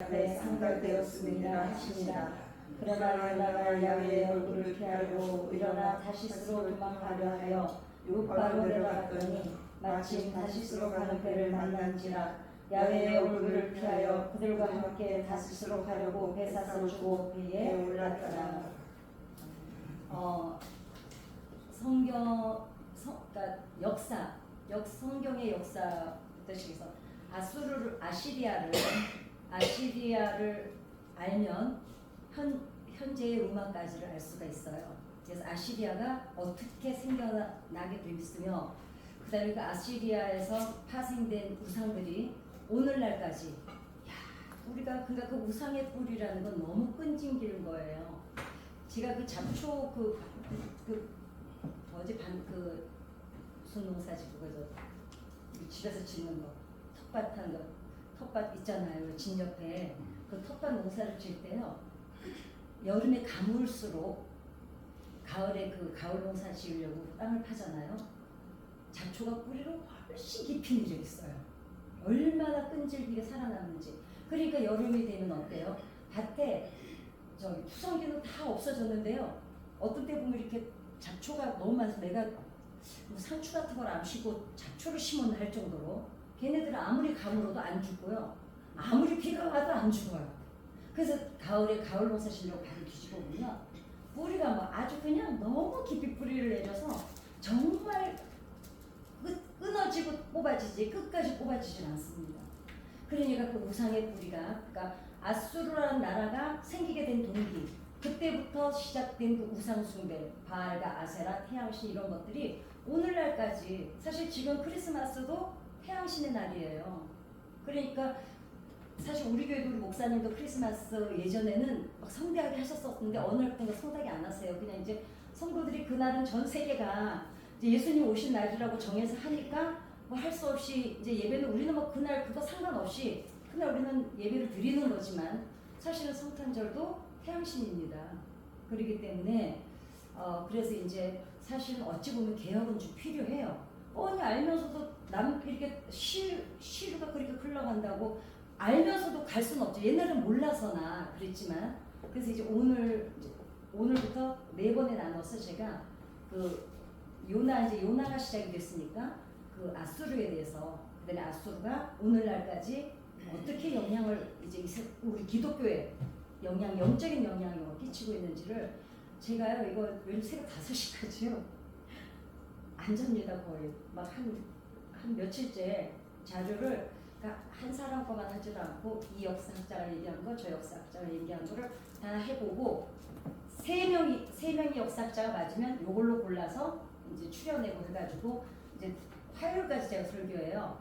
에 상달되었음이라 하시니라. 그러나 요나가 야훼의 얼굴을 피하려고 일어나 다시스로 도망가려 하여 요파로 내려갔더니 마침 다시스로 가는 배를 만난지라. 야훼의 얼굴을 피하여 그들과 함께 다시스로 가려고 배삿을 주고 배에 올랐더라. 그러니까 성경의 역사 뜻에서 아시리아를 알면 현재의 로마까지를 알 수가 있어요. 그래서 아시리아가 어떻게 생겨나게 되었으며, 그 다음에 그 아시리아에서 파생된 우상들이 오늘날까지, 우리가 그러니까 그 우상의 뿌리라는 건 너무 끈질기는 거예요. 제가 그 잡초 무슨 농사지고 집에서 짓는 거 텃밭 있잖아요. 집 옆에 그 텃밭 농사를 질 때요, 여름에 가물수록 가을에 가을 농사 지으려고 땅을 파잖아요. 잡초가 뿌리로 훨씬 깊이 내려 있어요. 얼마나 끈질기게 살아남는지. 그러니까 여름이 되면 어때요? 밭에 푸성기는 다 없어졌는데요, 어떤 때 보면 이렇게 잡초가 너무 많아서 내가 상추 같은 걸 안 심고 잡초를 심었나 할 정도로, 걔네들은 아무리 가물어도 안 죽고요, 아무리 비가 와도 안 죽어요. 그래서 가을에 가을 농사 지려고 발을 뒤집어 보면 뿌리가 아주 그냥 너무 깊이 뿌리를 내려서 정말 끊어지고 뽑아지지 끝까지 뽑아지질 않습니다. 그러니까 그 우상의 뿌리가, 그러니까 아수르라는 나라가 생기게 된 동기, 그때부터 시작된 그 우상 숭배, 바알과 아세라, 태양신 이런 것들이 오늘날까지, 사실 지금 크리스마스도 태양신의 날이에요. 그러니까 사실 우리 교회도 우리 목사님도 크리스마스 예전에는 막 성대하게 하셨었는데 어느 날부터 성대하게 안 하세요. 그냥 이제 성도들이 그날은 전 세계가 이제 예수님 오신 날이라고 정해서 하니까 할 수 없이 이제 예배는, 우리는 그날 그거 상관없이 그날 우리는 예배를 드리는 거지만 사실은 성탄절도 태양신입니다. 그렇기 때문에 그래서 이제 사실은 어찌 보면 개혁은 좀 필요해요. 뻔히 알면서도 이렇게 시류가 그렇게 흘러간다고 알면서도 갈 수는 없죠. 옛날엔 몰라서나 그랬지만. 그래서 이제 오늘부터 4번에 나눠서 제가 요나가 시작이 됐으니까 그 아수르에 대해서, 그다음에 아수르가 오늘날까지 어떻게 영향을 이제 우리 기독교에 영적인 영향을 끼치고 있는지를 제가요, 이거 왠지 새벽 5시까지요 안 잡니다. 거의 한 며칠째 자료를, 그러니까 한 사람 거만 하지도 않고 이 역사학자가 얘기한 거, 저 역사학자가 얘기한 거를 다 해보고, 세 명이 역사학자가 맞으면 요걸로 골라서 이제 추려내고 해가지고 이제 화요일까지 제가 설교해요.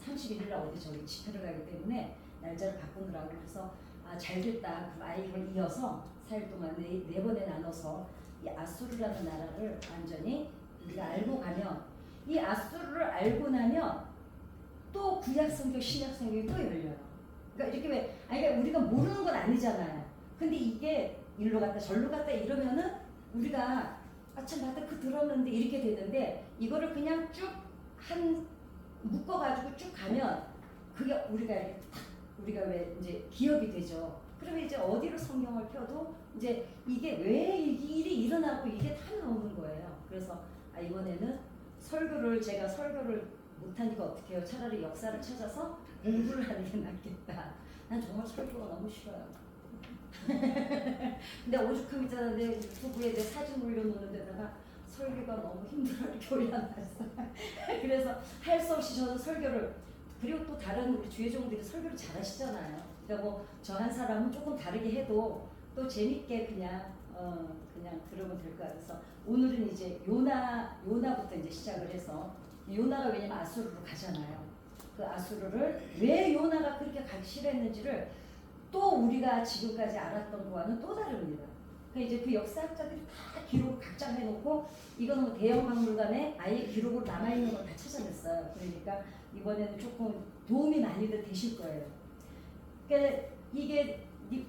31일 날 어디 저기 집회를 가기 때문에 날짜를 바꾸느라고. 그래서 잘됐다. 그럼 이걸 이어서 4일 동안 4번에 나눠서 이 아수르라는 나라를 완전히 우리가 알고 가면, 이 아수르를 알고 나면 또 구약성경, 신약성경이 또 열려요. 그러니까 이렇게 그러니까 우리가 모르는 건 아니잖아요. 근데 이게 일로 갔다 절로 갔다 이러면은 우리가 참 나도 들었는데 이렇게 되는데, 이거를 그냥 쭉 묶어가지고 쭉 가면 그게 우리가 왜 이제 기억이 되죠. 그러면 이제 어디로 성경을 펴도 이제 이게 왜 일이 일어나고 이게 다 나오는 거예요. 그래서 이번에는 제가 설교를 못하니까 어떻게 해요? 차라리 역사를 찾아서 공부를 하는 게 낫겠다. 난 정말 설교가 너무 싫어요. 근데 오죽하면 내 유튜브에 내 사진 올려놓는 데다가 설교가 너무 힘들어 이렇게 올려놨어. 그래서 할 수 없이 저는 설교를, 그리고 또 다른 우리 주회종들이 설교를 잘하시잖아요. 그러니까 저 한 사람은 조금 다르게 해도 또 재밌게 그냥 들으면 될 것 같아서, 오늘은 이제 요나부터 이제 시작을 해서, 요나가 왜냐면 아수르로 가잖아요. 그 아수르를 왜 요나가 그렇게 가기 싫어했는지를 또 우리가 지금까지 알았던 거와는 또 다릅니다. 이제 그 역사학자들이 다 기록을 각자 해놓고, 이거는 대형 박물관에 아예 기록으로 남아있는 걸 다 찾아냈어요. 그러니까 이번에는 조금 도움이 많이들 되실 거예요. 그러니까 이게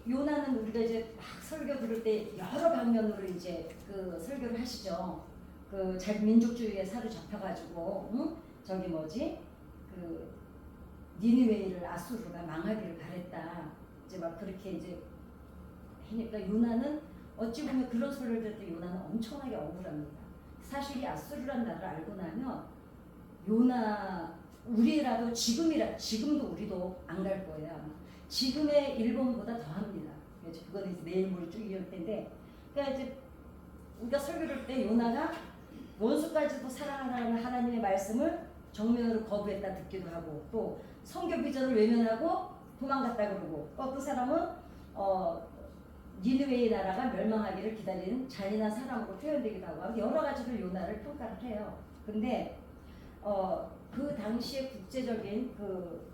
요나는 우리가 이제 막 설교 들을 때 여러 방면으로 이제 그 설교를 하시죠. 민족주의에 사로잡혀가지고, 니느웨이를 아수르가 망하기를 바랬다. 이제 막 그렇게 이제 하니까 요나는 어찌 보면 그런 소리를 들을 때 요나는 엄청나게 억울합니다. 사실 이 아수르란 나라를 알고 나면 요나 우리라도 지금도 우리도 안 갈 거예요. 아마. 지금의 일본보다 더 합니다. 그거는 이제 내일 모레 쭉 이어올 텐데, 그러니까 이제 우리가 설교를 할 때 요나가 원수까지도 사랑하라는 하나님의 말씀을 정면으로 거부했다 듣기도 하고, 또 성교 비전을 외면하고 도망갔다 그러고, 또 어떤 사람은 니느웨이 나라가 멸망하기를 기다리는 잔인한 사람으로 표현되기도 하고 여러 가지로 요나를 평가를 해요. 근데 그 당시의 국제적인 그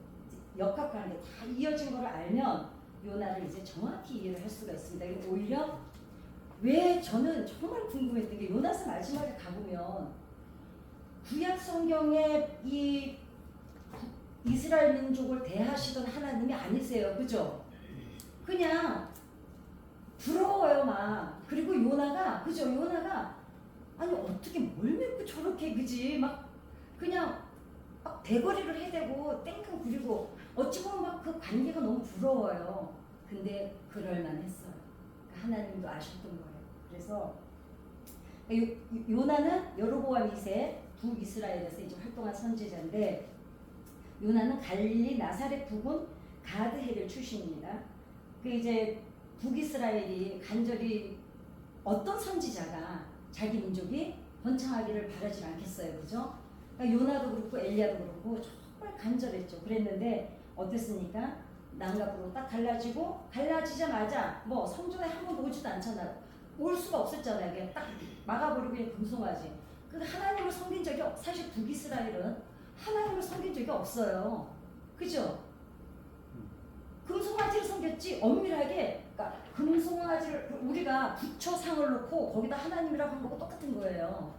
역학관계 다 이어진 걸 알면 요나를 이제 정확히 이해를 할 수가 있습니다. 오히려 왜 저는 정말 궁금했던 게 요나서 마지막에 가보면 구약 성경에 이 이스라엘 민족을 대하시던 하나님이 아니세요. 그죠? 그냥 부러워요 막. 그리고 요나가 그죠? 요나가 아니 어떻게 뭘 믿고 저렇게 그지? 막 그냥 막 대거리를 해대고 땡깡 부리고 어찌 보면 막 그 관계가 너무 부러워요. 근데 그럴만했어요. 하나님도 아셨던 거예요. 그래서 요나는 여로보암 2세 북이스라엘에서 이제 활동한 선지자인데, 요나는 갈릴리 나사렛 부근 가드헤릴 출신입니다. 그 이제 북이스라엘이 간절히 어떤 선지자가 자기 민족이 번창하기를 바라지 않겠어요, 그죠? 그러니까 요나도 그렇고 엘리야도 그렇고 정말 간절했죠. 그랬는데 어땠습니까? 남갑으로 딱 갈라지자마자 뭐 성전에 한 번 오지도 않잖아요. 올 수가 없었잖아요. 그냥 딱 막아버리고 그냥 금송아지. 그 하나님을 섬긴 적이 사실 북이스라엘은 하나님을 섬긴 적이 없어요. 그죠? 금송아지를 섬겼지 엄밀하게. 그러니까 금송아지를 우리가 부처상을 놓고 거기다 하나님이라고 한 거고 똑같은 거예요.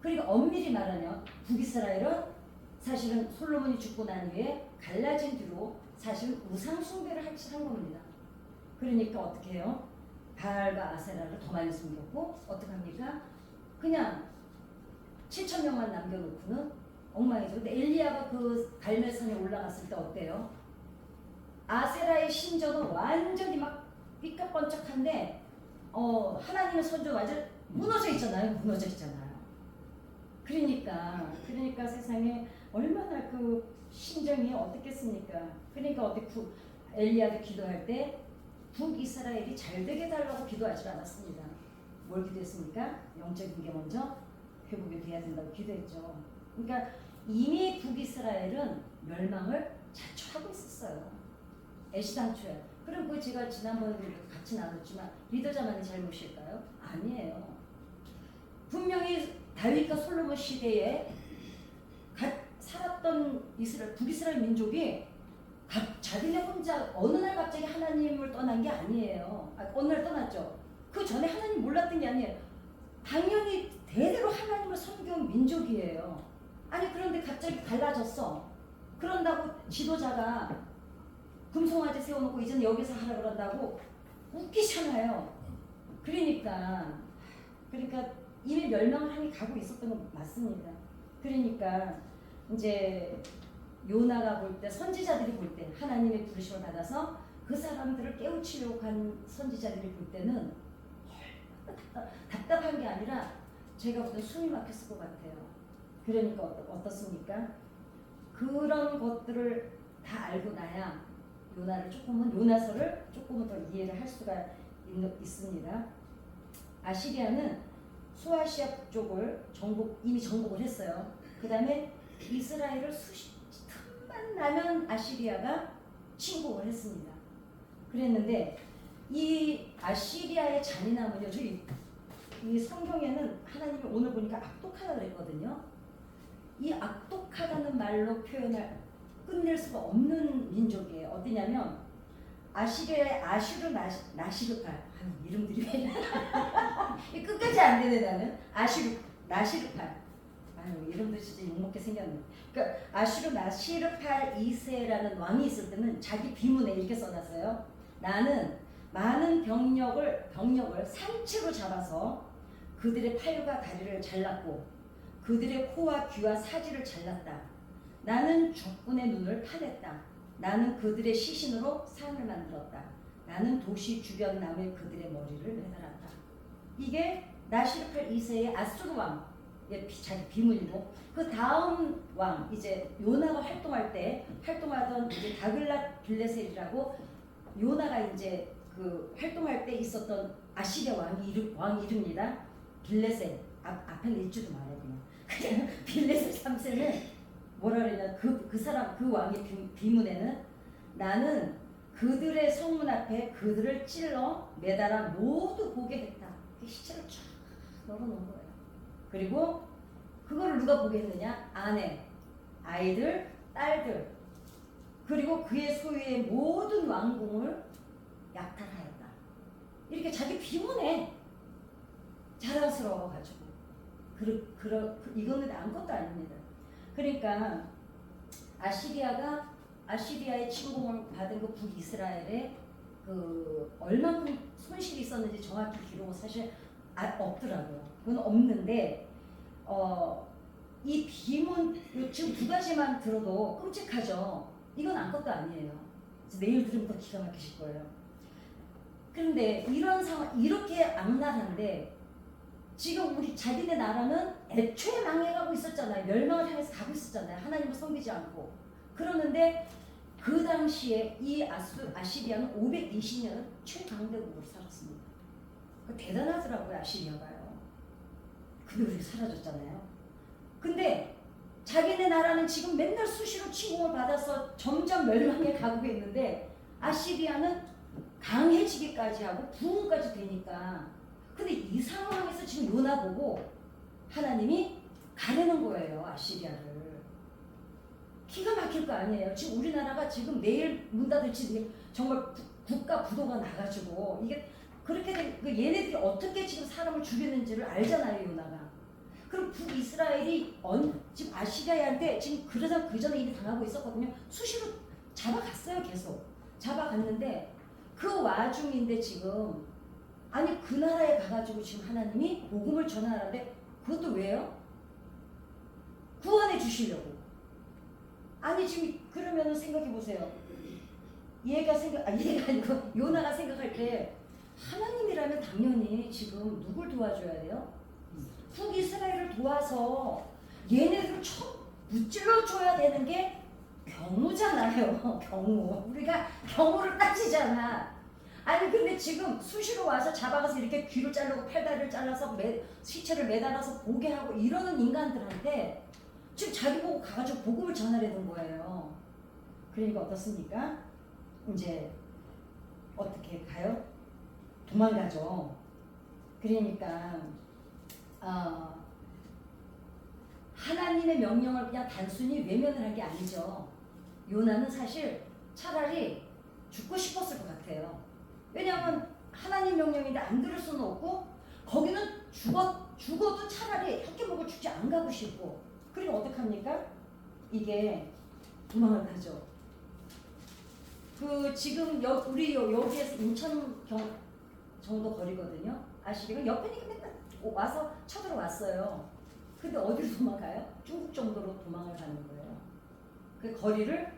그러니까 엄밀히 말하면 북이스라엘은 사실은 솔로몬이 죽고 난 후에 갈라진 뒤로 사실 우상 숭배를 하기 시작한 겁니다. 그러니까 어떻게 해요? 바알과 아세라를 더 많이 숨겼고 어떻게 합니까? 그냥 7,000명만 남겨놓고는 엉망이죠. 근데 엘리야가 그 갈멜산에 올라갔을 때 어때요? 아세라의 신전은 완전히 막 삐까번쩍한데 하나님의 선조 완전 무너져 있잖아요. 그러니까 세상에 얼마나 그 심정이 어떻겠습니까? 그러니까 엘리야도 기도할 때 북이스라엘이 잘 되게 달라고 기도하지 않았습니다. 뭘 기도했습니까? 영적인 게 먼저 회복이 돼야 된다고 기도했죠. 그러니까 이미 북이스라엘은 멸망을 자초하고 있었어요. 애시당초에. 그럼 그 제가 지난번에 같이 나눴지만 리더자만의 잘못일까요? 아니에요. 분명히 다윗과 솔로몬 시대에 살았던 북이스라엘 민족이 자기네 혼자 어느 날 갑자기 하나님을 떠난 게 아니에요. 어느 날 떠났죠. 그 전에 하나님 몰랐던 게 아니에요. 당연히 대대로 하나님을 섬겨온 민족이에요. 아니 그런데 갑자기 갈라졌어. 그런다고 지도자가 금송아지 세워놓고 이제는 여기서 하라 그런다고 웃기잖아요. 그러니까 이미 멸망을 향해 가고 있었던 건 맞습니다. 그러니까 이제 요나가 볼 때, 선지자들이 볼 때 하나님의 부르심을 받아서 그 사람들을 깨우치려고 한 선지자들이 볼 때는 답답한 게 아니라 제가 볼 때 숨이 막혔을 것 같아요. 그러니까 어떻습니까? 그런 것들을 다 알고 나야 요나서를 조금은 더 이해를 할 수가 있습니다. 아시리아는 소아시아 쪽을 이미 정복을 했어요. 그 다음에 이스라엘을 틈만 나면 아시리아가 침공을 했습니다. 그랬는데 이 아시리아의 잔인함은요, 이 성경에는 하나님이 오늘 보니까 악독하다 그랬거든요. 이 악독하다는 말로 끝낼 수가 없는 민족이에요. 어디냐면 아시리아의 아슈르 나시르팔. 이름들이 왜 끝까지 안 되네 나는. 나시르팔. 이름도 진짜 욕먹게 생겼네. 그러니까 아슈르 나시르팔 2세라는 왕이 있을 때는 자기 비문에 이렇게 써놨어요. 나는 많은 병력을 산채로 잡아서 그들의 팔과 다리를 잘랐고 그들의 코와 귀와 사지를 잘랐다. 나는 적군의 눈을 파냈다. 나는 그들의 시신으로 산을 만들었다. 나는 도시 주변 나무에 그들의 머리를 매달았다. 이게 나시르팔 2세의 아수르 왕의 자기 비문이고, 그 다음 왕 이제 요나가 활동하던 이제 다글랏 빌레셀이라고, 요나가 이제 그 활동할 때 있었던 아시리아 왕 이름입니다. 빌레셀. 앞에는 읽지도 말아요 그냥. 빌레셀 3세는 뭐라 그러냐, 그 사람, 그 왕의 비문에는 나는 그들의 성문 앞에 그들을 찔러 매달아 모두 보게 했다. 그 시체를 쫙 널어놓은 거예요. 그리고 그거를 누가 보게 했느냐? 아내, 아이들, 딸들, 그리고 그의 소유의 모든 왕궁을 약탈하였다. 이렇게 자기 비문에 자랑스러워가지고, 이거는 아무것도 아닙니다. 그러니까 아시리아의 침공을 받은 그 북이스라엘에 그 얼만큼 손실이 있었는지 정확히 기록은 사실 없더라고요. 그건 없는데, 이 비문 지금 두 가지만 들어도 끔찍하죠. 이건 아무것도 아니에요. 내일 들으면 더 기가 막히실 거예요. 그런데 이런 상황, 이렇게 악랄한데 지금 우리 자기네 나라는 애초에 망해가고 있었잖아요. 멸망을 향해서 가고 있었잖아요. 하나님을 섬기지 않고. 그러는데 그 당시에 이 아시리아는 520년 최강대국으로 살았습니다. 대단하더라고요, 아시리아가요. 근데 우리가 사라졌잖아요. 근데 자기네 나라는 지금 맨날 수시로 침공을 받아서 점점 멸망에 가고 있는데, 아시리아는 강해지기까지 하고 부흥까지 되니까. 근데 이 상황에서 지금 요나 보고 하나님이 가르는 거예요, 아시리아를. 기가 막힐 거 아니에요. 지금 우리나라가 지금 내일 문 닫을지 정말 국가 부도가 나가지고, 이게 그렇게 된, 얘네들이 어떻게 지금 사람을 죽이는지를 알잖아요, 요나가. 그럼 북이스라엘이 지금 아시리아한테 지금 그 전에 이미 당하고 있었거든요. 수시로 잡아갔어요, 계속. 잡아갔는데 그 와중인데 지금, 아니 그 나라에 가가지고 지금 하나님이 복음을 전하는데, 그것도 왜요? 구원해 주시려고. 아니 지금 그러면은 생각해 보세요. 얘가 아니고 요나가 생각할 때, 하나님이라면 당연히 지금 누굴 도와줘야 돼요? 북이스라엘을 도와서 얘네들을 무찔러줘야 되는 게 경우잖아요. 경우. 우리가 경우를 따지잖아. 아니 근데 지금 수시로 와서 잡아가서 이렇게 귀를 자르고 팔다리를 잘라서 시체를 매달아서 보게 하고 이러는 인간들한테 지금 자기 보고 가가지고 복음을 전하려는 거예요. 그러니까 어떻습니까? 이제 어떻게 가요? 도망가죠. 그러니까 하나님의 명령을 그냥 단순히 외면을 한 게 아니죠. 요나는 사실 차라리 죽고 싶었을 것 같아요. 왜냐하면 하나님 명령인데 안 들을 수는 없고, 거기는 죽어도 차라리 혓기 먹을 축제 안 가고 싶고. 그리고 어떡합니까? 이게 도망을 가죠. 지금 우리 여기에서 인천 정도 거리거든요. 아시리가 옆에니까 맨날 와서 쳐들어왔어요. 근데 어디로 도망가요? 중국 정도로 도망을 가는 거예요. 그 거리를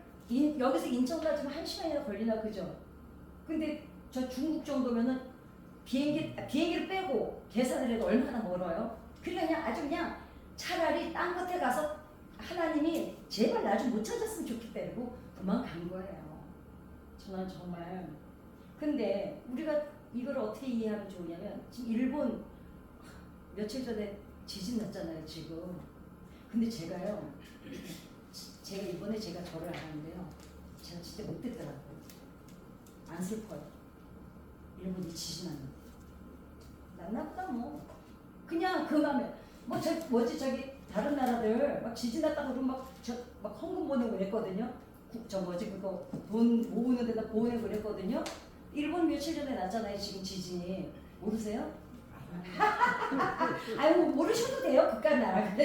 여기서 인천까지 1시간이나 걸리나, 그죠? 근데 저 중국 정도면은 비행기를 빼고 계산을 해도 얼마나 멀어요? 그러니까 그냥 차라리 딴 곳에 가서 하나님이 제발 나 좀 못 찾았으면 좋겠다 이러고 도망간 거예요. 저는 정말. 근데 우리가 이걸 어떻게 이해하면 좋으냐면, 지금 일본 며칠 전에 지진 났잖아요, 지금. 근데 제가 이번에 제가 절을 안 하는데요, 제가 진짜 못됐더라고요. 안 슬퍼요. 일본이 지진 났는데. 났나보다 뭐. 그냥 그 맘에 저기 다른 나라들 막 지진 났다고 그러면 막 헌금 보내고 그랬거든요. 그거 돈 모으는 데다 보내고 그랬거든요. 일본 며칠 전에 났잖아요, 지금 지진이. 모르세요? 아유, 모르셔도 돼요, 그깟 나라.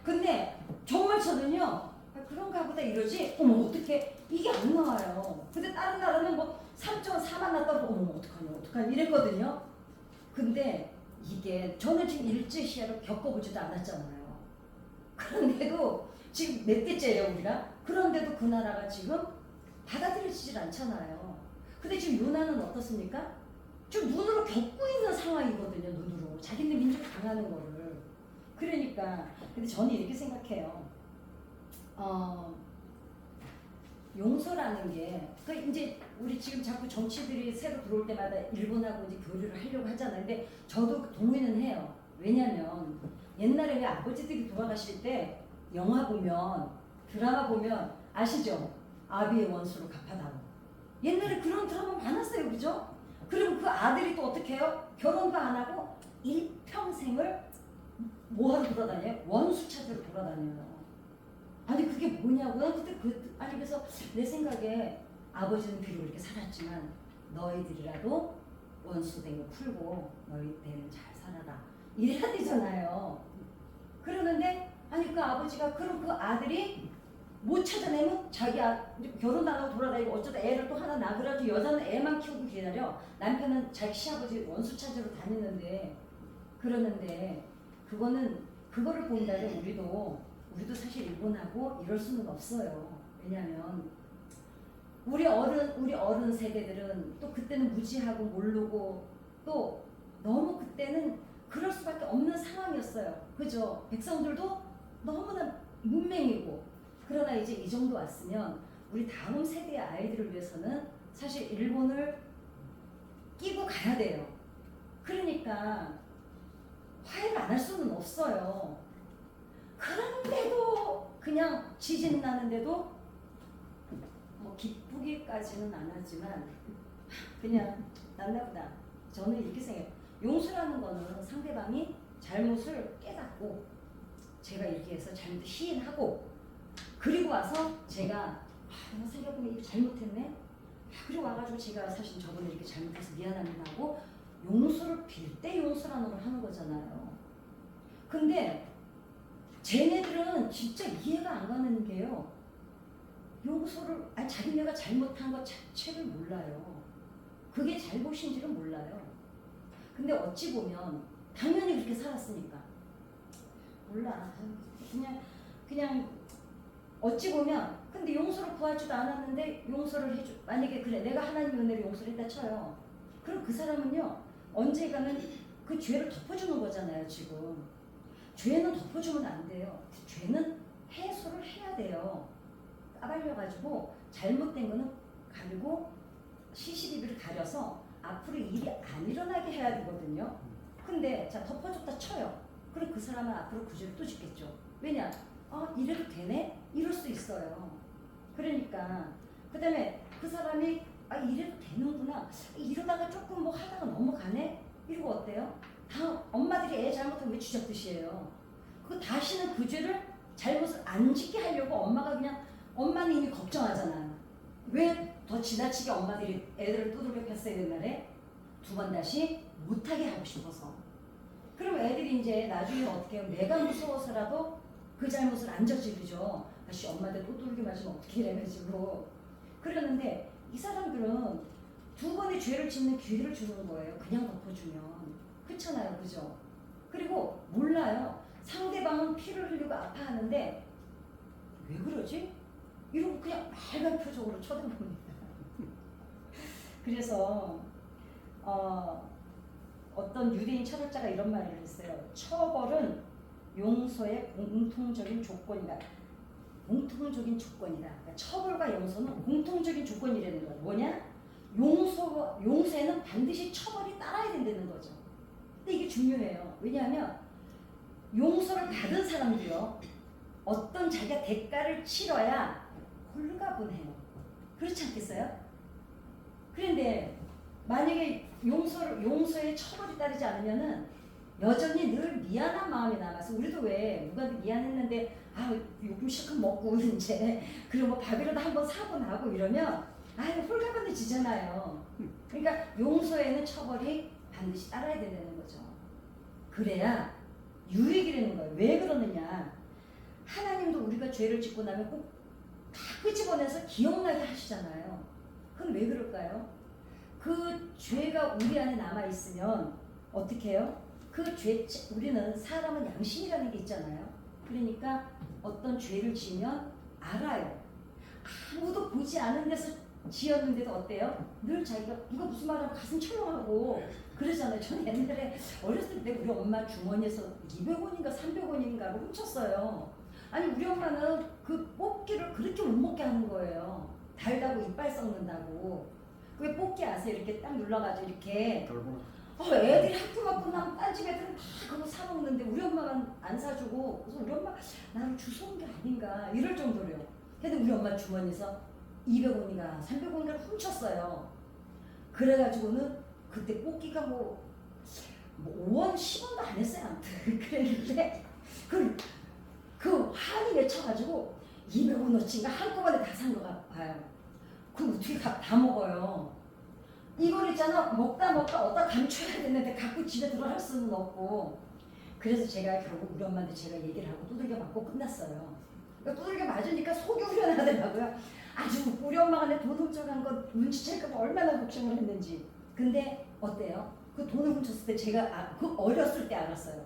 근데 정말 저는요, 그런가 보다 이러지, 어머 어떡해, 이게 안 나와요. 근데 다른 나라는 뭐 3.4만 났다고 어머 어떡하냐 이랬거든요. 근데 이게 저는 지금 일제시야를 겪어보지도 않았잖아요. 그런데도 지금 몇 대째예요, 우리가? 그런데도 그 나라가 지금 받아들여지질 않잖아요. 근데 지금 요나는 어떻습니까? 좀 눈으로 겪고 있는 상황이거든요. 눈으로 자기네 민족이 당하는 거를. 그러니까 근데 저는 이렇게 생각해요. 용서라는 게, 그 이제 우리 지금 자꾸 정치들이 새로 들어올 때마다 일본하고 이제 교류를 하려고 하잖아요. 근데 저도 동의는 해요. 왜냐면 옛날에 왜 아버지들이 돌아가실 때 영화 보면, 드라마 보면 아시죠? 아비의 원수로 갚아다오. 옛날에 그런 드라마 많았어요, 그죠? 그리고 그 아들이 또 어떻게 해요? 결혼도 안 하고 일평생을 뭐하러 돌아다녀요? 원수 찾으러 돌아다녀요. 아니 그게 뭐냐고요? 그때 아니 그래서 내 생각에 아버지는 비록 이렇게 살았지만 너희들이라도 원수된 거 풀고 너희들은 잘 살아라 이래야 되잖아요. 그러는데 아니 그 아버지가 그럼 그 아들이 못 찾아내면 자기 결혼 안 하고 돌아다니고 어쩌다 애를 또 하나 낳으라도 여자는 애만 키우고 기다려. 남편은 자기 시아버지 원수 찾으러 다니는데 그러는데 그거를 본다면 우리도 사실 일본하고 이럴 수는 없어요. 왜냐하면 우리 어른 세대들은 또 그때는 무지하고 모르고 또 너무 그때는 그럴 수밖에 없는 상황이었어요. 그죠? 백성들도 너무나 문맹이고 그러나 이제 이 정도 왔으면 우리 다음 세대의 아이들을 위해서는 사실 일본을 끼고 가야 돼요. 그러니까 화해를 안 할 수는 없어요. 그런데도 그냥 지진 나는데도 뭐 기쁘기까지는 안 하지만 그냥 났나보다. 저는 이렇게 생각해요. 용서라는 거는 상대방이 잘못을 깨닫고 제가 이렇게 해서 잘못을 시인하고 그리고 와서 제가 내가 생각해보면 이거 잘못했네. 그리고 와가지고 제가 사실 저번에 이렇게 잘못해서 미안합니다 하고 용서를 빌 때 용서라는 걸 하는 거잖아요. 근데 쟤네들은 진짜 이해가 안 가는 게요. 용서를 자기네가 잘못한 것 자체를 몰라요. 그게 잘못인지를 몰라요. 근데 어찌 보면 당연히 그렇게 살았으니까 몰라. 그냥 어찌 보면 근데 용서를 구하지도 않았는데 용서를 해줘. 만약에 그래 내가 하나님의 은혜로 용서를 했다 쳐요. 그럼 그 사람은요 언젠가는 그 죄를 덮어주는 거잖아요. 지금 죄는 덮어주면 안 돼요. 죄는 해소를 해야 돼요. 까발려가지고 잘못된 거는 가리고 시시비비를 가려서 앞으로 일이 안 일어나게 해야 되거든요. 근데 자 덮어줬다 쳐요. 그럼 그 사람은 앞으로 그 죄를 또 짓겠죠. 왜냐? 이래도 되네? 이럴 수 있어요. 그러니까 그 다음에 그 사람이 이래도 되는구나. 이러다가 조금 뭐 하다가 넘어가네? 이러고 어때요? 다 엄마들이 애 잘못하면 왜 쥐잡듯이에요. 그 다시는 그 죄를 잘못을 안 짓게 하려고 엄마는 이미 걱정하잖아요. 왜 더 지나치게 엄마들이 애들을 두들겨 팼어요 옛날에? 두 번 다시 못하게 하고 싶어서. 그럼 애들이 이제 나중에 어떻게 해요? 내가 무서워서라도 그 잘못을 안 저지르죠. 다시 엄마들 또 두들겨 맞으면 어떻게 이래가지고. 그러는데 이 사람들은 두 번의 죄를 짓는 기회를 주는 거예요. 그냥 덮어주면. 그렇잖아요. 그죠? 그리고 몰라요. 상대방은 피를 흘리고 아파하는데 왜 그러지? 이러고 그냥 맑은 표정으로 쳐다봅니다. 그래서 어떤 유대인 철학자가 이런 말을 했어요. 처벌은 용서의 공통적인 조건이다. 공통적인 조건이다. 그러니까 처벌과 용서는 공통적인 조건이라는 거예요. 뭐냐? 용서에는 반드시 처벌이 따라야 된다는 거죠. 근데 이게 중요해요. 왜냐하면 용서를 받은 사람도요. 어떤 자기가 대가를 치러야 홀가분해요. 그렇지 않겠어요? 그런데 만약에 용서에 처벌이 따르지 않으면은 여전히 늘 미안한 마음이 남아서 우리도 왜 누구한테 미안했는데 요금 실컷 먹고 이제 그리고 뭐 밥이라도 한번 사고 나고 이러면 홀가분해지잖아요. 그러니까 용서에는 처벌이 반드시 따라야 된다는 거죠. 그래야 유익이라는 거예요. 왜 그러느냐? 하나님도 우리가 죄를 짓고 나면 꼭 다 끄집어내서 기억나게 하시잖아요. 그건 왜 그럴까요? 그 죄가 우리 안에 남아있으면 어떻게 해요? 우리는 사람은 양심이라는 게 있잖아요. 그러니까 어떤 죄를 지으면 알아요. 아무도 보지 않은 데서 지었는데도 어때요? 늘 자기가 누가 무슨 말하면 가슴 철렁하고 그러잖아요. 저는 옛날에 어렸을 때 우리 엄마 주머니에서 200원인가 300원인가를 훔쳤어요. 아니 우리 엄마는 그 뽑기를 그렇게 못 먹게 하는 거예요. 달다고 이빨 썩는다고. 그게 뽑기 아세요? 이렇게 딱 눌러가지고 이렇게 애들이 학교가 끝나면 딴 집 애들은 다 그거 사 먹는데 우리 엄마만 안 사주고, 그래서 우리 엄마 나를 주워온 게 아닌가 이럴 정도로요. 근데 우리 엄마 주머니에서 200원인가 300원인가를 훔쳤어요. 그래가지고는 그때 뽑기가 뭐 5원 10원도 안 했어요. 아무튼 그랬는데 그 한이 맺혀가지고 200원어치인가 한꺼번에 다 산 거가 봐요. 그럼 어떻게 다 먹어요? 이걸 있잖아, 먹다 어디다 감춰야 되는데 갖고 집에 들어갈 수는 없고. 그래서 제가 결국 우리 엄마한테 제가 얘기를 하고 두들겨 맞고 끝났어요. 그러니까 두들겨 맞으니까 속이 후련하더라고요. 아주 우리 엄마가 내 돈 훔쳐간 거 눈치챌까 봐 얼마나 걱정을 했는지. 근데 어때요? 그 돈을 훔쳤을 때 제가 그 어렸을 때 알았어요.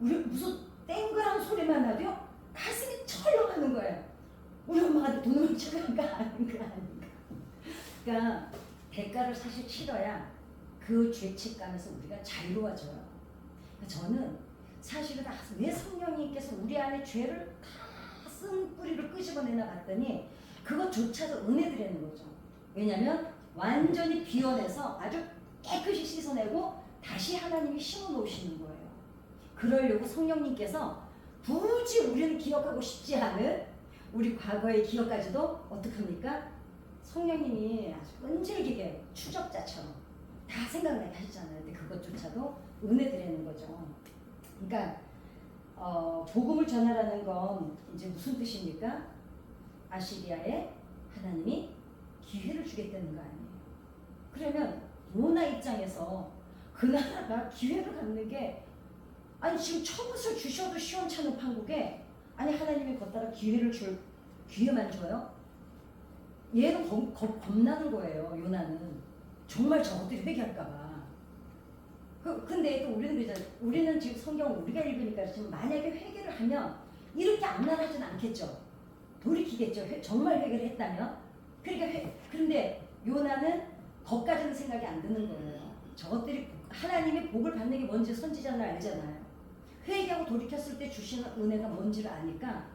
우리 무슨 땡그란 소리만 나도 가슴이 철렁하는 거예요. 우리 엄마가 내 돈을 훔쳐간 거 아닌가. 그러니까 대가를 사실 치러야 그 죄책감에서 우리가 자유로워져요. 그러니까 저는 사실은 왜 성령님께서 우리 안에 죄를 다 쓴 뿌리를 끄집어내나 봤더니 그것조차도 은혜드리는 거죠. 왜냐하면 완전히 비워내서 아주 깨끗이 씻어내고 다시 하나님이 심어놓으시는 거예요. 그러려고 성령님께서 굳이 우리는 기억하고 싶지 않은 우리 과거의 기억까지도 어떡합니까? 성령님이 아주 끈질기게 추적자처럼 다 생각나게 하시잖아요. 근데 그것조차도 은혜드리는 거죠. 그러니까 복음을 전하라는 건 이제 무슨 뜻입니까? 아시리아에 하나님이 기회를 주겠다는 거 아니에요. 그러면 요나 입장에서 그 나라가 기회를 갖는 게, 아니 지금 처음을 주셔도 시원찮은 판국에 아니 하나님이 걷다가 기회만 줘요? 얘는 겁나는 거예요. 요나는 정말 저것들이 회개할까봐. 근데 또 우리는 그러잖아요. 우리는 지금 성경을 우리가 읽으니까 지금 만약에 회개를 하면 이렇게 악랄하진 않겠죠. 돌이키겠죠. 정말 회개를 했다면. 그러니까 그런데 요나는 거기까지는 생각이 안 드는 거예요. 저것들이 하나님의 복을 받는 게 뭔지 선지자는 알잖아요. 회개하고 돌이켰을 때 주시는 은혜가 뭔지를 아니까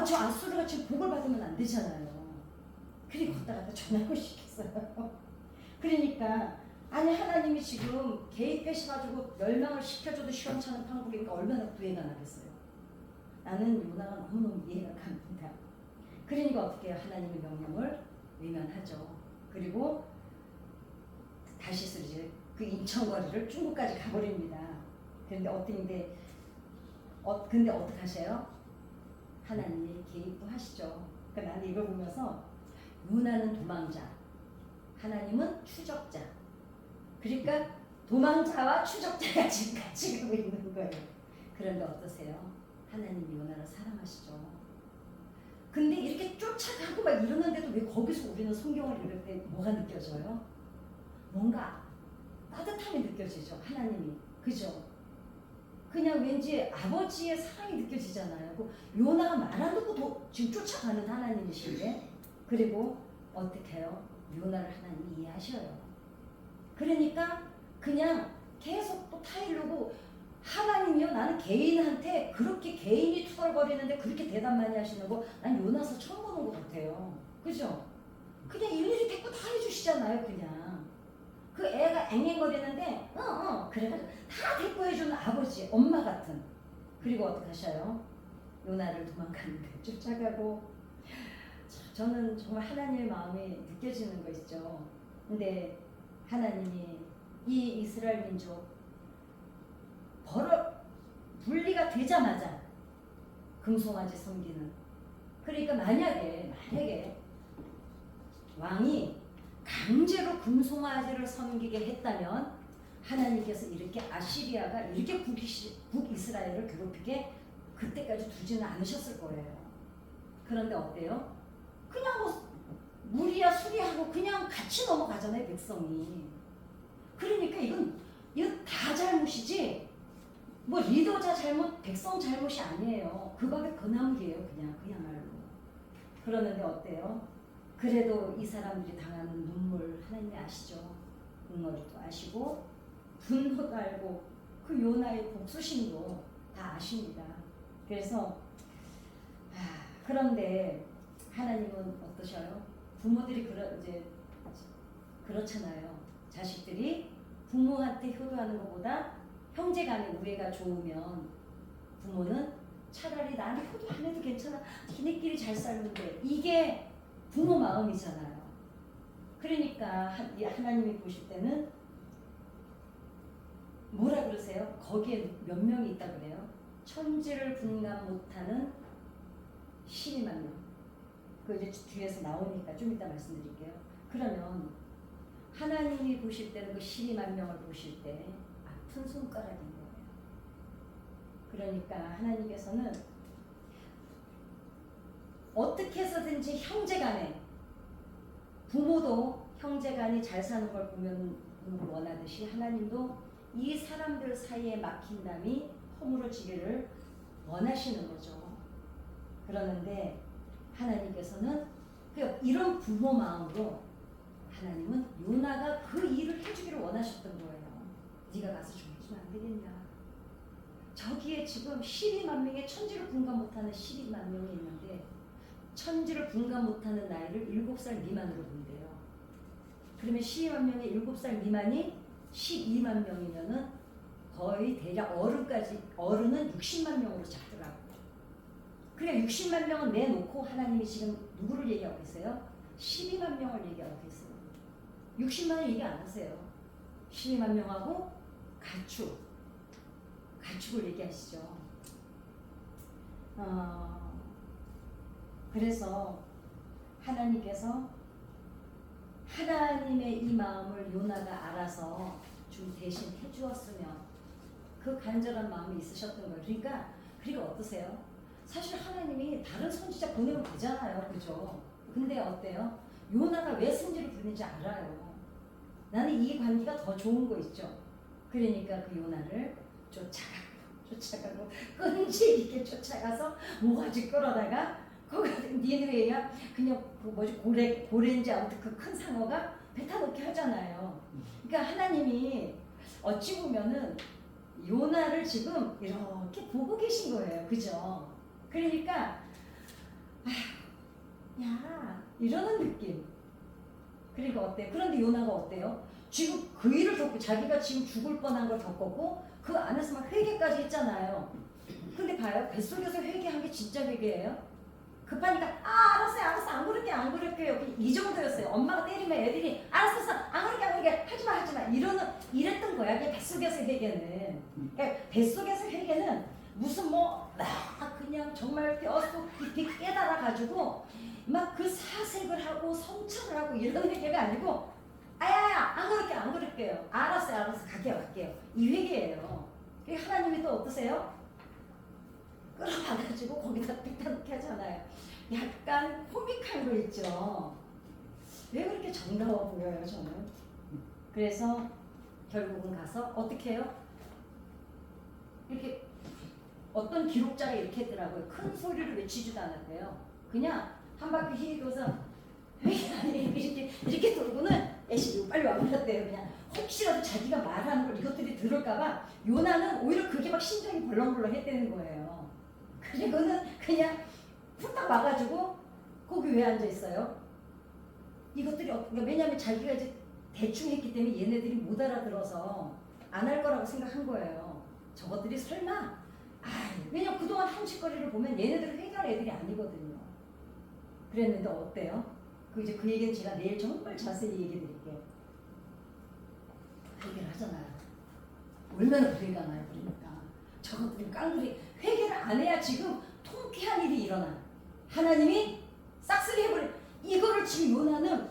저 아수르가 지금 복을 받으면 안 되잖아요. 그리고 걷다가 전하고 시켰어요. 그러니까 아니 하나님이 지금 개입하셔가지고 멸망을 시켜줘도 시원찮은 판국이니까 얼마나 구애가 나겠어요. 나는 요나가 너무너무 이해가 갑니다. 그러니까 어떻게 해요? 하나님의 명령을 외면하죠. 그리고 다시 이제 그 인천거리를 중국까지 가버립니다. 그런데 근데 어떻게 하셔요? 하나님이 개입도 하시죠. 그러니까 나는 이걸 보면서 요나는 도망자, 하나님은 추적자. 그러니까 도망자와 추적자가 지금 같이 가고 있는 거예요. 그런데 어떠세요? 하나님이 요나를 사랑하시죠. 근데 이렇게 쫓아가고 막 이러는데도 왜 거기서 우리는 성경을 읽을 때 뭐가 느껴져요? 뭔가 따뜻함이 느껴지죠. 하나님이. 그죠? 그냥 왠지 아버지의 사랑이 느껴지잖아요. 요나가 말 안 듣고 지금 쫓아가는 하나님이신데, 그리고 어떻게 해요? 요나를 하나님이 이해하셔요. 그러니까 그냥 계속 또 타이르고, 하나님이요, 나는 개인한테 그렇게 개인이 투덜거리는데 그렇게 대답 많이 하시는 거 난 요나서 처음 보는 것 같아요. 그죠? 그냥 일일이 대꾸 다 해주시잖아요. 그냥 그 애가 앵앵거리는데 그래가지고 다 대꾸해주는 아버지, 엄마 같은. 그리고 어떻게 하셔요? 요나를 도망가는데 쫓아가고. 저는 정말 하나님의 마음이 느껴지는 거 있죠. 근데 하나님이 이 이스라엘 민족 분리가 되자마자 금송아지 섬기는, 그러니까 만약에 왕이 강제로 금송아지를 섬기게 했다면 하나님께서 이렇게 아시리아가 이렇게 북이스라엘을 괴롭히게 그때까지 두지는 않으셨을 거예요. 그런데 어때요? 그냥 무리야 수리하고 그냥 같이 넘어가잖아요, 백성이. 그러니까 이건 다 잘못이지 뭐 리더자 잘못, 백성 잘못이 아니에요. 그 밥에 그 나물이에요. 그냥 그야말로. 그러는데 어때요? 그래도 이 사람들이 당하는 눈물 하나님이 아시죠? 눈물도 아시고 분노도 알고 그 요나의 복수심도 다 아십니다. 그래서 그런데 하나님은 어떠셔요? 부모들이 이제 그렇잖아요. 자식들이 부모한테 효도하는 것보다 형제간의 우애가 좋으면 부모는 차라리 나한테 효도 안 해도 괜찮아. 니네끼리 잘 살는데 이게 부모 마음이잖아요. 그러니까 하나님이 보실 때는 뭐라 그러세요? 거기에 몇 명이 있다 그래요? 천지를 분간 못하는 12만 명. 그 이제 뒤에서 나오니까 좀 이따 말씀드릴게요. 그러면 하나님이 보실 때는 그 12만 명을 보실 때 아픈 손가락인 거예요. 그러니까 하나님께서는 어떻게 해서든지 형제간에 부모도 형제간이 잘 사는 걸 보면 원하듯이 하나님도 이 사람들 사이에 막힌 담이 허물어지기를 원하시는 거죠. 그러는데 하나님께서는 이런 부모 마음으로 하나님은 요나가 그 일을 해주기를 원하셨던 거예요. 네가 가서 좀 해주면 안 되겠냐. 저기에 지금 12만 명의 천지를 분간 못하는 12만 명이 있는데 천지를 분간 못하는 나이를 7살 미만으로 본대요. 그러면 12만 명의 7살 미만이 12만 명이면은 거의 대략 어른은 60만 명으로 잡더라고요. 그러니까 60만 명은 내놓고 하나님이 지금 누구를 얘기하고 계세요? 12만 명을 얘기하고 계세요. 60만을 얘기 안 하세요. 12만 명하고 가축을 얘기하시죠. 그래서 하나님께서 하나님의 이 마음을 요나가 알아서 좀 대신 해주었으면 그 간절한 마음이 있으셨던 거예요. 그러니까 어떠세요? 사실 하나님이 다른 선지자 보내면 되잖아요. 그죠? 근데 어때요? 요나가 왜 선지를 부르는지 알아요. 나는 이 관계가 더 좋은 거 있죠. 그러니까 그 요나를 쫓아가고 끈질기게 쫓아가서 모가지 끌어다가 거기 니느웨야 그냥 고래인지 아무튼 그 큰 상어가 뱉어 놓게 하잖아요. 그러니까 하나님이 어찌 보면은 요나를 지금 이렇게 보고 계신 거예요. 그죠? 그러니까 야 이러는 느낌. 그러니까 어때요? 그런데 요나가 어때요? 지금 그 일을 겪고 자기가 지금 죽을 뻔한 걸 겪었고 그 안에서 막 회개까지 했잖아요. 근데 봐요. 뱃속에서 회개한 게 진짜 회개예요? 급하니까 알았어요 안 그럴게요 이 정도였어요. 엄마가 때리면 애들이 알았어 안 그럴게 하지마 이랬던 거야. 그게 뱃속에서 회개는. 그러니까 뱃속에서 회개는 무슨 그냥 정말 뼛속 깊이 깨달아가지고 막 그 사색을 하고 성찰을 하고 이런 회개가 아니고 안 그럴게요. 알았어요 갈게요 이 회개예요. 하나님이 또 어떠세요? 끌어봐가지고 거기다 뱉다 놓게 하잖아요. 약간 코믹한 거 있죠. 왜 그렇게 정다워 보여요 저는. 그래서 결국은 가서 어떻게 해요? 이렇게 어떤 기록자가 이렇게 했더라고요. 큰 소리를 외치지도 않았대요. 그냥 한 바퀴 휘 돌아서 이렇게 돌고는 애쉬 빨리 와버렸대요. 그냥 혹시라도 자기가 말하는 걸 이것들이 들을까봐 요나는 오히려 그게 막 심장이 벌렁벌렁 했다는 거예요. 그리고는 그냥 후딱 와가지고 거기 왜 앉아있어요? 이것들이 왜냐하면 자기가 이제 대충 했기 때문에 얘네들이 못 알아들어서 안 할 거라고 생각한 거예요. 저것들이 설마 왜냐면 그동안 한짓거리를 보면 얘네들은 회개할 애들이 아니거든요. 그랬는데 어때요? 그 얘기는 제가 내일 정말 자세히 얘기해 드릴게요. 회개를 하잖아요. 얼마나 불의가 나요. 그러니까 저것들이 깡그리 회개를 안 해야 지금 통쾌한 일이 일어나. 하나님이 싹쓸이 해버려. 이거를 지금 요나는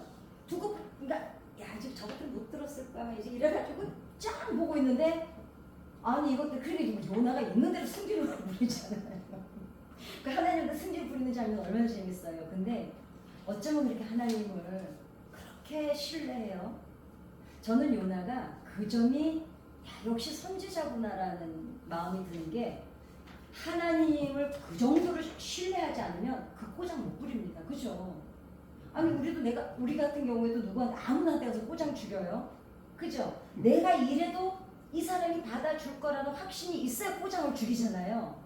두고 그러니까 지금 저것들 못 들었을 거야 이제 이래가지고 쫙 보고 있는데 이것들 그러니까 요나가 있는 대로 승진을 부리잖아요. 그 하나님도 승진 부리는 장면 얼마나 재밌어요. 근데 어쩌면 그렇게 하나님을 그렇게 신뢰해요. 저는 요나가 그 점이 역시 선지자구나라는 마음이 드는 게 하나님을 그 정도로 신뢰하지 않으면 그 꼬장 못 부립니다. 그죠? 아니 우리 같은 경우에도 누구한테 아무나한테 가서 꼬장 죽여요. 그죠? 내가 이래도 이 사람이 받아줄 거라는 확신이 있어야 꼬장을 죽이잖아요.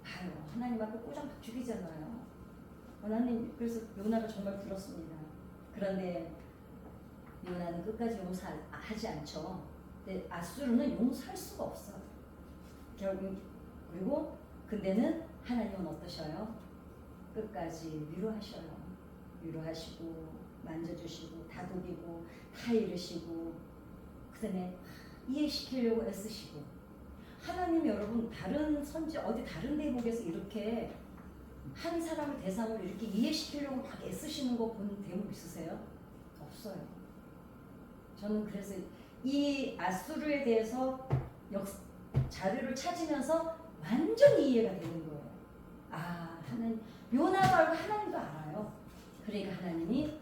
아유, 하나님 앞에 꼬장 죽이잖아요. 하나님, 그래서 요나가 정말 들었습니다. 그런데 요나는 끝까지 용서하지 않죠. 근데 아수르는 용서할 수가 없어요. 결국 그리고 근데는 하나님은 어떠셔요? 끝까지 위로하셔요. 위로하시고 만져주시고 다독이고 다 이르시고 그다음에 이해시키려고 애쓰시고. 하나님 여러분 다른 선지 어디 다른 대목에서 이렇게 한 사람을 대상으로 이렇게 이해시키려고 막 애쓰시는 거 본 대목 있으세요? 없어요. 저는 그래서 이 아수르에 대해서 자료를 찾으면서 완전히 이해가 되는 거예요. 아, 하나님, 요나가 알고 하나님도 알아요. 그러니까 하나님이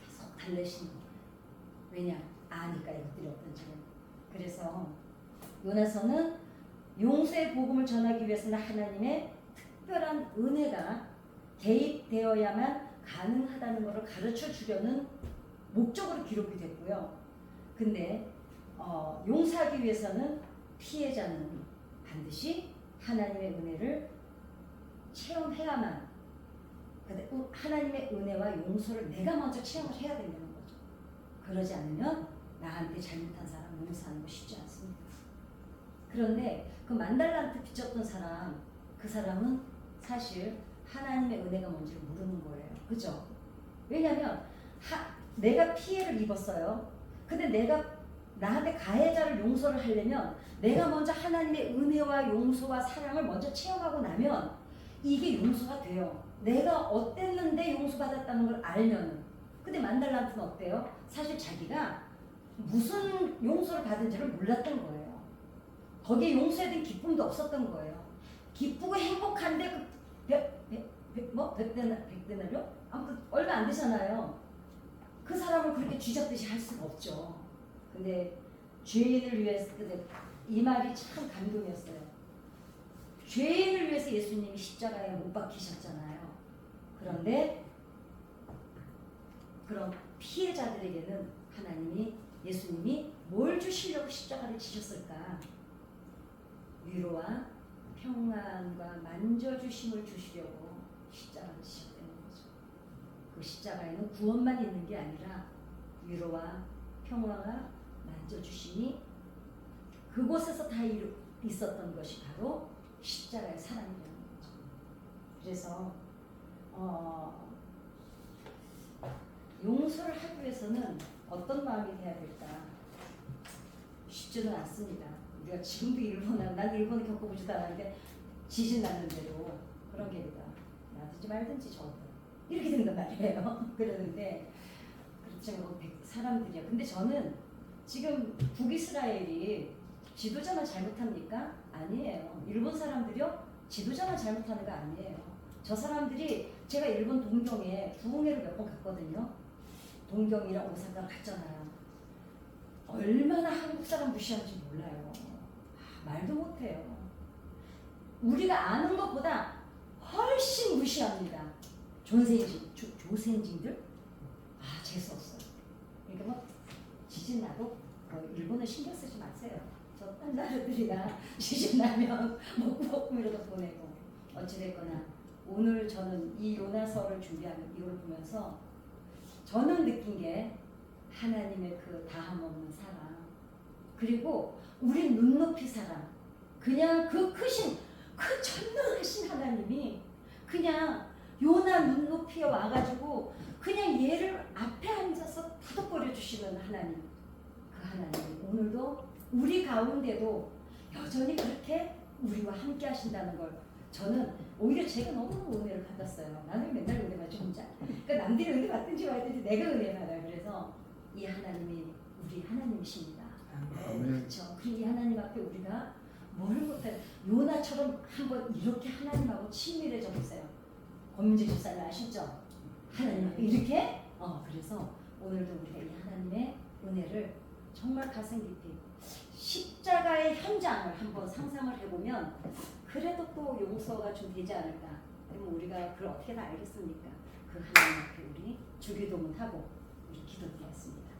계속 달래시는 거예요. 왜냐? 아니까 이것들이 어떤지를. 그래서 요나서는 용서의 복음을 전하기 위해서는 하나님의 특별한 은혜가 개입되어야만 가능하다는 것을 가르쳐 주려는 목적으로 기록이 됐고요. 근데 용서하기 위해서는 피해자는 반드시 하나님의 은혜를 체험해야만, 하나님의 은혜와 용서를 내가 먼저 체험을 해야 된다는 거죠. 그러지 않으면 나한테 잘못한 사람 용서하는 거 쉽지 않습니다. 그런데 그 만달란트 빚졌던 사람, 그 사람은 사실 하나님의 은혜가 뭔지를 모르는 거예요. 그죠? 왜냐하면 내가 피해를 입었어요. 근데 내가 나한테 가해자를 용서를 하려면 내가 먼저 하나님의 은혜와 용서와 사랑을 먼저 체험하고 나면 이게 용서가 돼요. 내가 어땠는데 용서받았다는 걸 알면. 근데 만달란트는 어때요? 사실 자기가 무슨 용서를 받은지를 몰랐던 거예요. 거기에 용서에 대한 기쁨도 없었던 거예요. 기쁘고 행복한데 백데나리오? 아무튼 얼마 안 되잖아요. 그 사람을 그렇게 쥐잡듯이 할 수가 없죠. 근데 죄인을 위해서, 이 말이 참 감동이었어요. 죄인을 위해서 예수님이 십자가에 못 박히셨잖아요. 그런데 그런 피해자들에게는 예수님이 뭘 주시려고 십자가를 지셨을까? 위로와 평안과 만져주심을 주시려고 십자가를 지셨다는 거죠. 그 십자가에는 구원만 있는 게 아니라 위로와 평화와 만져주심이 그곳에서 다 있었던 것이 바로 십자가의 사랑이라는 거죠. 그래서 용서를 하기 위해서는 어떤 마음이 돼야 될까? 쉽지는 않습니다. 우리가 지금도 난 일본을 겪어보지도 않았는데 지진 났는데도 그런 게 있다. 놔두지 말든지 저도 이렇게 된단 말이에요. 그러는데 그렇지만 사람들이야. 근데 저는 지금 북이스라엘이 지도자만 잘못합니까? 아니에요. 일본 사람들이요? 지도자만 잘못하는 거 아니에요. 저 사람들이 제가 일본 동경에 부흥회를 몇 번 갔거든요. 동경이랑 오사카 갔잖아요. 얼마나 한국 사람 무시하는지 몰라요. 말도 못해요. 우리가 아는 것보다 훨씬 무시합니다. 조생진들? 재수없어요. 그러니까 지진 나도 일본은 신경 쓰지 마세요. 저 딴 나라들이나 지진 나면 먹고 이러다 보내고. 어찌됐거나 오늘 저는 이 요나서를 준비하는 이걸 보면서 저는 느낀 게 하나님의 그 다함없는 사랑, 그리고 우리 눈높이 사랑, 그냥 그 크신 그 전능하신 하나님이 그냥 요나 눈높이에 와가지고 그냥 얘를 앞에 앉아서 다독거려 주시는 하나님. 그 하나님이 오늘도 우리 가운데도 여전히 그렇게 우리와 함께 하신다는 걸 저는 오히려 제가 너무너무 은혜를 받았어요. 나는 맨날 은혜 받지 혼자. 그러니까 남들이 은혜 받든지 말든지 내가 은혜 받아요. 그래서 이 하나님이 우리 하나님이십니다. 그렇죠. 이 하나님 앞에 우리가 뭘 못해. 요나처럼 한번 이렇게 하나님하고 친밀해져 보세요. 권민재 집사님 아시죠? 하나님 앞에 이렇게. 그래서 오늘도 우리가 이 하나님의 은혜를 정말 가슴 깊이 십자가의 현장을 한번 상상을 해보면 그 그래도 또 용서가 좀 되지 않을까. 그러면 우리가 그걸 어떻게 다 알겠습니까? 그 하나님 앞에 우리 주기도문 하고 우리 기도드리겠습니다.